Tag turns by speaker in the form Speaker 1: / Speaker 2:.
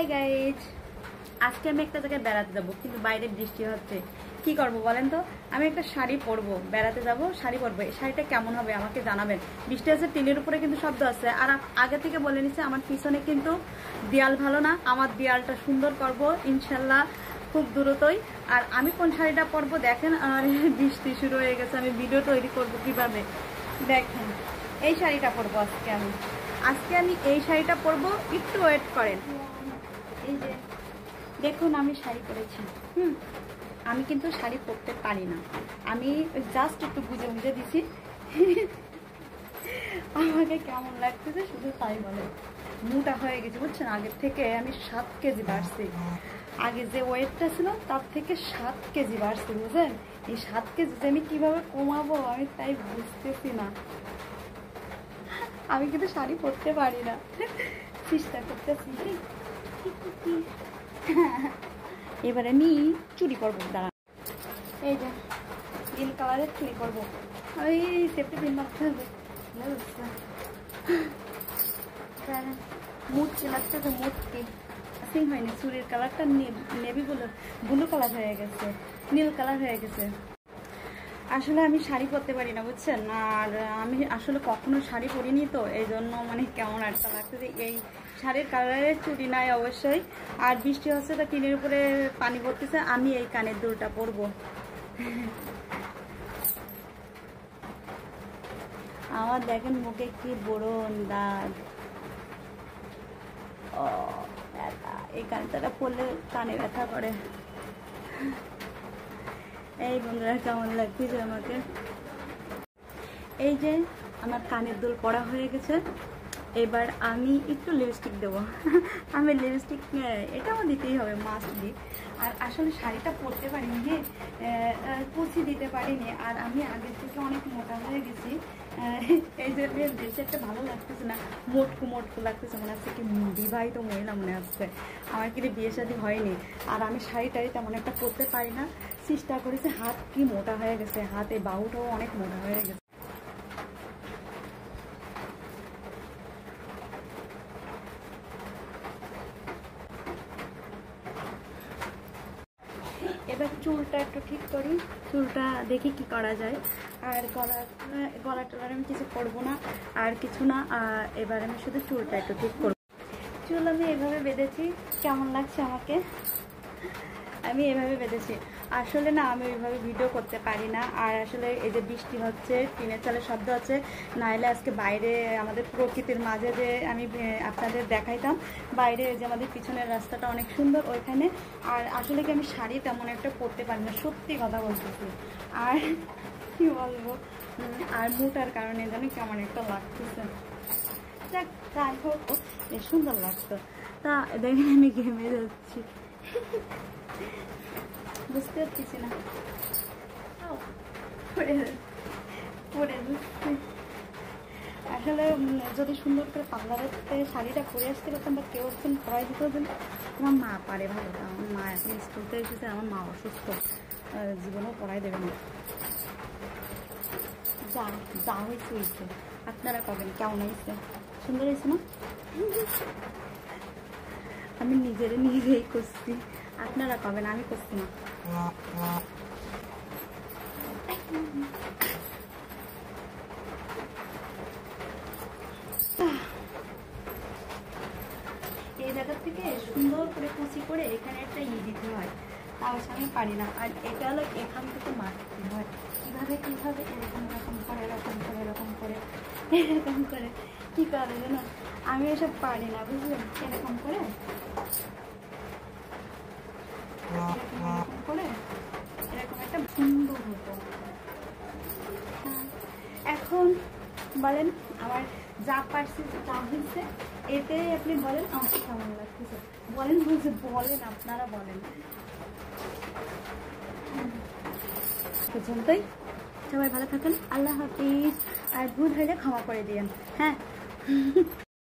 Speaker 1: Hi guys, আজকে আমি একটা জায়গায় বেড়াতে যাব, কিন্তু বাইরে বৃষ্টি হচ্ছে। কি করব বলেন তো? আমি একটা শাড়ি পরবো, বেড়াতে যাব, শাড়ি পরবো। এই শাড়িটা কেমন হবে আমাকে জানাবেন। বৃষ্টি আছে, টিনের উপরে কিন্তু শব্দ আছে। আর আগে থেকে বলে নিচ্ছে আমার পিছনে কিন্তু দেয়াল ভালো না, আমার দেয়ালটা সুন্দর করব ইনশাল্লাহ খুব দ্রুতই। আর আমি কোন শাড়িটা পরবো দেখেন। আর বৃষ্টি শুরু হয়ে গেছে, আমি ভিডিও তৈরি করবো কিভাবে দেখেন। এই শাড়িটা পরবো আজকে আমি এই শাড়িটা পরবো। একটু ওয়েট করেন। এই যে দেখুন আমি শাড়ি পরেছি। আমি কিন্তু শাড়ি পরতে পারি না, আমি জাস্ট একটু বুঝে বুঝে দিছি। আমাকে কেমন লাগতেছে শুধু তাই বলে। মোটা হয়ে গেছে বুঝছেন, আগের থেকে আমি 7 কেজি বাড়ছি। আগে যে ওয়েটটা ছিল তার থেকে 7 কেজি বাড়ছি বুঝলেন। এই 7 কেজি যে আমি কিভাবে কমাবো আমি তাই বুঝতেছি না। আমি কিন্তু শাড়ি পরতে পারি না, চেষ্টা করতেছি। এবারে আমি চুড়ি করবো, দাঁড়া। এই যে নীল কালারের চুড়ি করবো। ওই সেফটি পিন মারতে হবে। মুটকে লাগতেছে, মুটকে সিং হয়নি। চুড়ির কালারটা নেভি ব্লু কালার হয়ে গেছে, নীল কালার হয়ে গেছে। আসলে আমি শাড়ি পরতে পারি না বুঝছেন। আর আমি আসলে কখনো শাড়ি পরিনি, তো এই জন্য মানে কেমন একটা লাগতেছে। এই শাড়ির কালারের চুড়ি নাই অবশ্যই। আর বৃষ্টি হচ্ছে, তা টিনের উপরে পানি পড়তেছে। আমি এই কানের দুলটা পরবো। আমার দেখেন মুখে কি বড় দাগ। ও ব্যথা, এই কানটা পরলে কানে ব্যথা করে। এই বন্ধুরা কেমন লাগতেছে আমাকে। এই যে আমার কানের দুল পরা হয়ে গেছে। এবার আমি একটু লিপস্টিক দেবো। আমি লিপস্টিক এটাও দিতেই হবে, মাস্ট দি। আর আসলে শাড়িটা পরতে পারিনি, কুচি দিতে পারিনি। আর আমি আগের থেকে অনেক মোটা হয়ে গেছি, এই জন্য বেশি একটা ভালো লাগতেছে না। মোটকু মোটকু লাগতেছে, মনে হচ্ছে কি বিবাহিত মহিলা মনে হচ্ছে। আমার কিন্তু বিয়ে শাদী হয়নি। আর আমি শাড়ি টাড়ি তেমন একটা পরতে পারি না। চেষ্টা করেছি, হাত কি মোটা হয়ে গেছে, হাতে বাহুটাও অনেক মোটা হয়ে গেছে। এবার চুলটা একটু ঠিক করি, চুলটা দেখি কি করা যায়। আর গলা টলার আমি কিছু করবো না, আর কিছু না। এবার আমি শুধু চুলটা একটু ঠিক করবো। চুল আমি এভাবে বেঁধেছি, কেমন লাগছে আমাকে? আমি এভাবে বেঁধেছি। আসলে না আমি ওইভাবে ভিডিও করতে পারি না। আর আসলে এই যে বৃষ্টি হচ্ছে, টিনের চালের শব্দ হচ্ছে, নাহলে আজকে বাইরে আমাদের প্রকৃতির মাঝে যে আমি আপনাদের দেখাইতাম, বাইরে যে আমাদের পিছনের রাস্তাটা অনেক সুন্দর ওইখানে। আর আসলে কি আমি শাড়ি তেমন একটা পরতে পারি না, সত্যি কথা বলতেছি। আর কি বলবো, আর মোটার কারণে জানি কেমন একটা লাগতেছে। যাক, যাই হোক, বেশ সুন্দর লাগতো। তা দেখেন আমি ঘেমে যাচ্ছি, বুঝতে পারছি না। আসলে যদি সুন্দর করে পার্লারের শাড়িটা পরে আসতে পারতাম, বা কেউ একজন পরাই দিতে হতেন। আমার মা পারে ভালো, আমার মা এখন স্কুল থেকে এসেছে, আমার মা অসুস্থ, জীবনেও পড়াই দেবে না। যা হয়েছে আপনারা পাবেন। কেমন হয়েছে? সুন্দর হয়েছে না? আমি নিজেই করছি, আপনারা পাবেন, আমি করছি না। এই জায়গা থেকে সুন্দর করে কুচি করে এখানে একটা দিতে হয়, তাও আমি পারি না। আর এটা হলো এখান থেকে মারতে হয়। কিভাবে এরকম করে কি করে যেন, আমি এসব পারি না বুঝলেন। এরকম করে এরকম একটা সুন্দর হতো। এখন বলেন আমার যা পারছি তা হয়েছে, এতে আপনি বলেন আমার কেমন লাগতেছে। বলেন আপনারা বলেন। পর্যন্তই, সবাই ভালো থাকেন, আল্লাহ হাফিজ। আর ভুল হলে ক্ষমা করে দিয়েন, হ্যাঁ।